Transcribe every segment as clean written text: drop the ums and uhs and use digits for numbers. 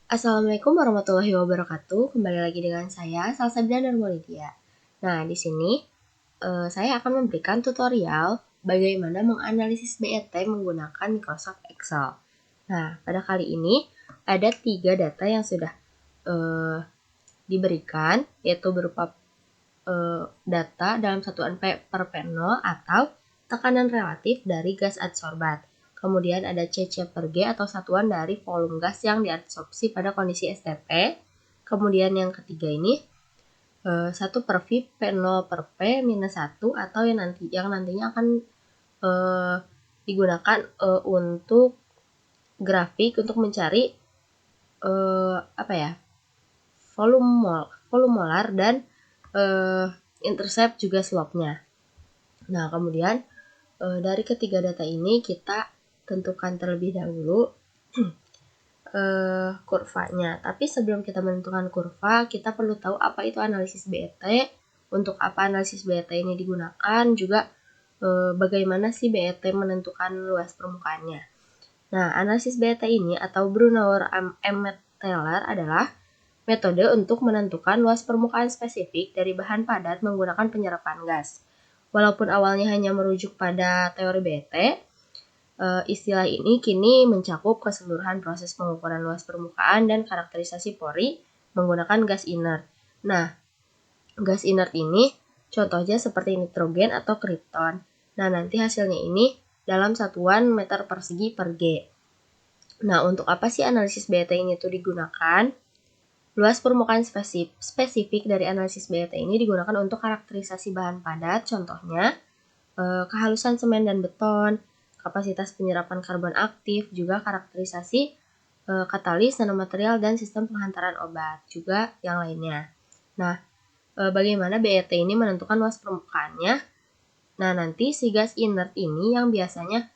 Assalamualaikum warahmatullahi wabarakatuh. Kembali lagi dengan saya, Salsabila Nurmolidia. Nah, di sini saya akan memberikan tutorial bagaimana menganalisis BET menggunakan Microsoft Excel. Nah, pada kali ini ada 3 data yang sudah diberikan, yaitu berupa data dalam satuan P per P0 atau tekanan relatif dari gas adsorbat. Kemudian ada CC per G atau satuan dari volume gas yang diadsorpsi pada kondisi STP. Kemudian yang ketiga ini 1 per V P0 per P minus 1 atau yang nantinya akan digunakan untuk grafik untuk mencari volume molar dan intercept juga slope-nya. Nah, kemudian dari ketiga data ini kita tentukan terlebih dahulu kurvanya. Tapi sebelum kita menentukan kurva, kita perlu tahu apa itu analisis BET, untuk apa analisis BET ini digunakan, juga bagaimana sih BET menentukan luas permukaannya. Nah, analisis BET ini atau Brunauer-Emmett-Taylor adalah metode untuk menentukan luas permukaan spesifik dari bahan padat menggunakan penyerapan gas. Walaupun awalnya hanya merujuk pada teori BET, istilah ini kini mencakup keseluruhan proses pengukuran luas permukaan dan karakterisasi pori menggunakan gas inert. Nah, gas inert ini contohnya seperti nitrogen atau krypton. Nah, nanti hasilnya ini dalam satuan meter persegi per G. Nah, untuk apa sih analisis BET ini tuh digunakan? Luas permukaan spesifik dari analisis BET ini digunakan untuk karakterisasi bahan padat, contohnya kehalusan semen dan beton, kapasitas penyerapan karbon aktif, juga karakterisasi katalis, nanomaterial, dan sistem penghantaran obat, juga yang lainnya. Nah, bagaimana BET ini menentukan luas permukaannya? Nah, nanti si gas inert ini yang biasanya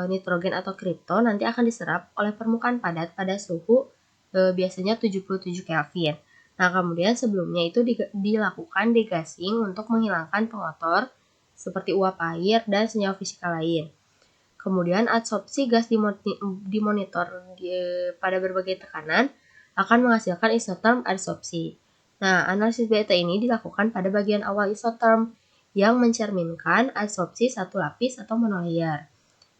nitrogen atau krypton nanti akan diserap oleh permukaan padat pada suhu biasanya 77 Kelvin. Nah, kemudian sebelumnya itu dilakukan degassing untuk menghilangkan pengotor seperti uap air dan senyawa fisika lain. Kemudian adsorpsi gas dimonitor pada berbagai tekanan akan menghasilkan isotherm adsorpsi. Nah, analisis BET ini dilakukan pada bagian awal isotherm yang mencerminkan adsorpsi satu lapis atau monolayer.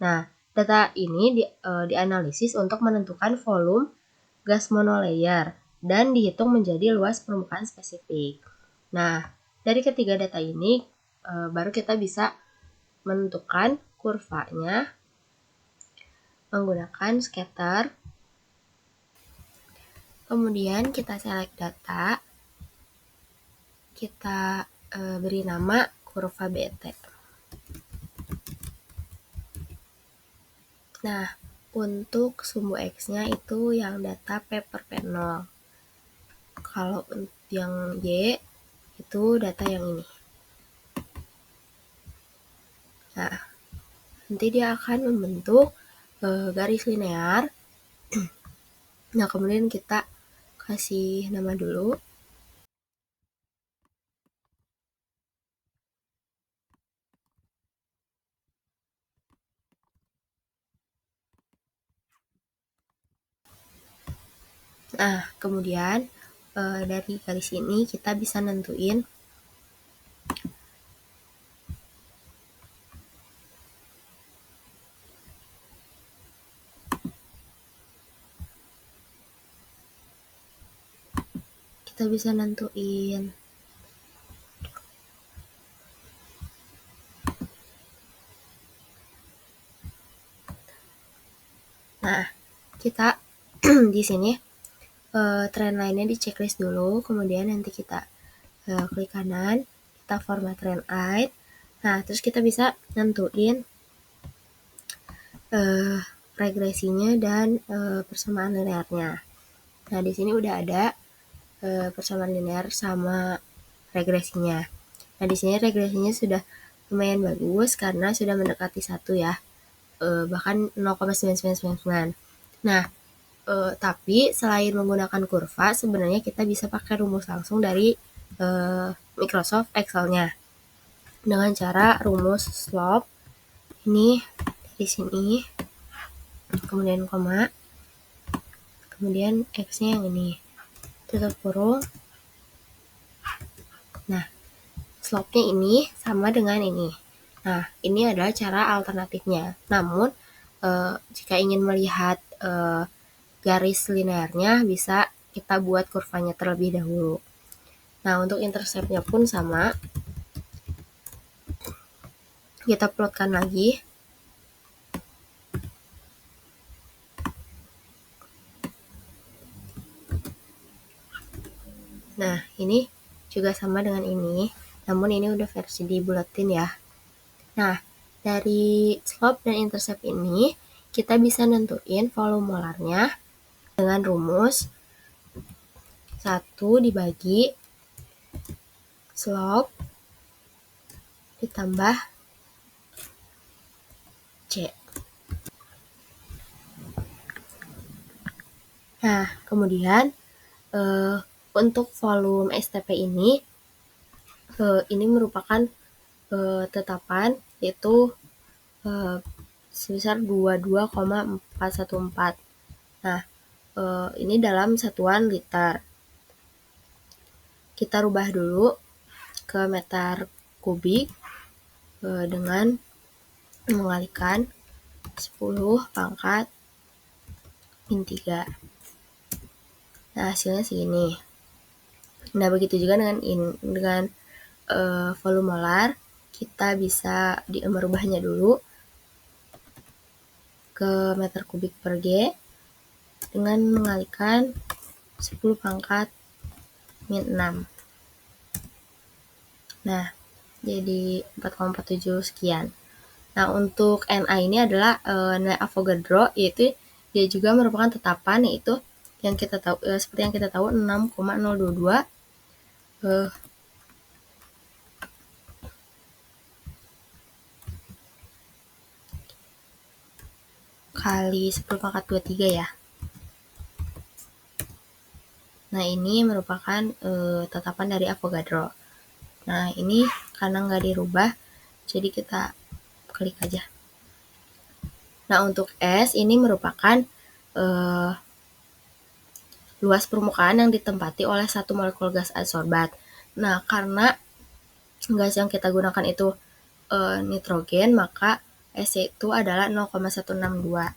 Nah, data ini dianalisis untuk menentukan volume gas monolayer dan dihitung menjadi luas permukaan spesifik. Nah, dari ketiga data ini baru kita bisa menentukan kurvanya menggunakan scatter. Kemudian kita select data, kita beri nama kurva BET. Nah, untuk sumbu X-nya itu yang data P per P0. Kalau yang Y itu data yang ini. Nah, nanti dia akan membentuk garis linear. Nah, kemudian kita kasih nama dulu. Nah, kemudian dari garis ini kita bisa nentuin Nah, kita di sini trend line-nya di checklist dulu, kemudian nanti kita klik kanan, kita format trend line. Nah, terus kita bisa nentuin regresinya dan persamaan linearnya. Nah, di sini udah ada persamaan linear sama regresinya. Nah, di sini regresinya sudah lumayan bagus karena sudah mendekati 1 ya, bahkan 0,9999. Nah, tapi selain menggunakan kurva, sebenarnya kita bisa pakai rumus langsung dari Microsoft Excel-nya dengan cara rumus slope ini dari sini, kemudian koma, kemudian X-nya yang ini, tutup kurung. Nah, slope-nya ini sama dengan ini. Nah, ini adalah cara alternatifnya. Namun, jika ingin melihat garis linearnya, bisa kita buat kurvanya terlebih dahulu. Nah, untuk intercept-nya pun sama. Kita plotkan lagi. Nah, ini juga sama dengan ini, namun ini udah versi dibulatin ya. Nah, dari slope dan intercept ini, kita bisa nentuin volume molarnya dengan rumus 1 dibagi slope ditambah C. Nah, kemudian untuk volume STP ini merupakan tetapan, yaitu sebesar 22,414. Nah, ini dalam satuan liter. Kita rubah dulu ke meter kubik dengan mengalikan 10 pangkat min 3. Nah, hasilnya segini. Nah, begitu juga dengan volume molar, kita bisa merubahnya dulu ke meter kubik per G dengan mengalikan 10 pangkat min 6. Nah, jadi 4,47 sekian. Nah, untuk NA ini adalah nilai Avogadro, yaitu dia juga merupakan tetapan, yaitu yang kita tahu seperti yang kita tahu 6,022 kali 10 pangkat 23 ya. Nah, ini merupakan tetapan dari Avogadro. Nah, ini karena nggak dirubah, jadi kita klik aja. Nah, untuk S ini merupakan luas permukaan yang ditempati oleh satu molekul gas adsorbat. Nah, karena gas yang kita gunakan itu nitrogen, maka S itu adalah 0,162.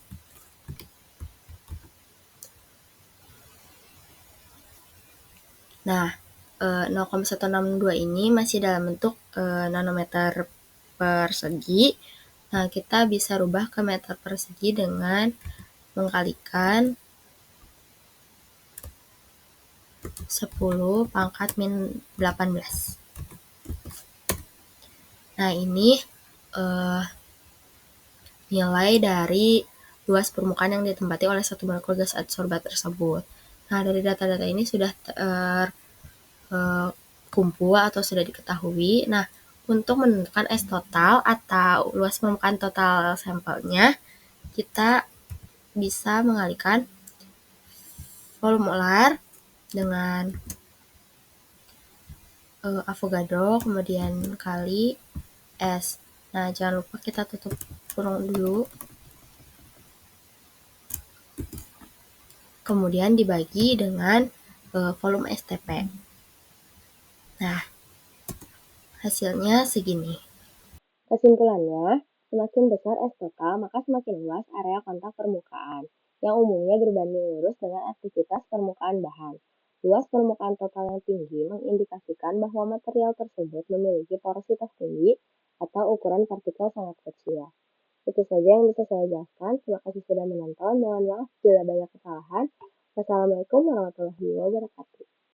Nah, 0,162 ini masih dalam bentuk nanometer persegi. Nah, kita bisa rubah ke meter persegi dengan mengkalikan 10 pangkat min 18. Nah, ini nilai dari luas permukaan yang ditempati oleh satu molekul gas adsorbat tersebut. Nah, dari data-data ini sudah terkumpul atau sudah diketahui. Nah, untuk menentukan S total atau luas permukaan total sampelnya, kita bisa mengalihkan volume molar dengan Avogadro, kemudian kali S. Nah, jangan lupa kita tutup kurung dulu. Kemudian dibagi dengan volume STP. Nah, hasilnya segini. Kesimpulannya, semakin besar S total, maka semakin luas area kontak permukaan, yang umumnya berbanding lurus dengan aktivitas permukaan bahan. Luas permukaan total yang tinggi mengindikasikan bahwa material tersebut memiliki porositas tinggi atau ukuran partikel sangat kecil. Itu saja yang bisa saya jelaskan. Terima kasih sudah menonton. Mohon maaf bila banyak kesalahan. Wassalamualaikum warahmatullahi wabarakatuh.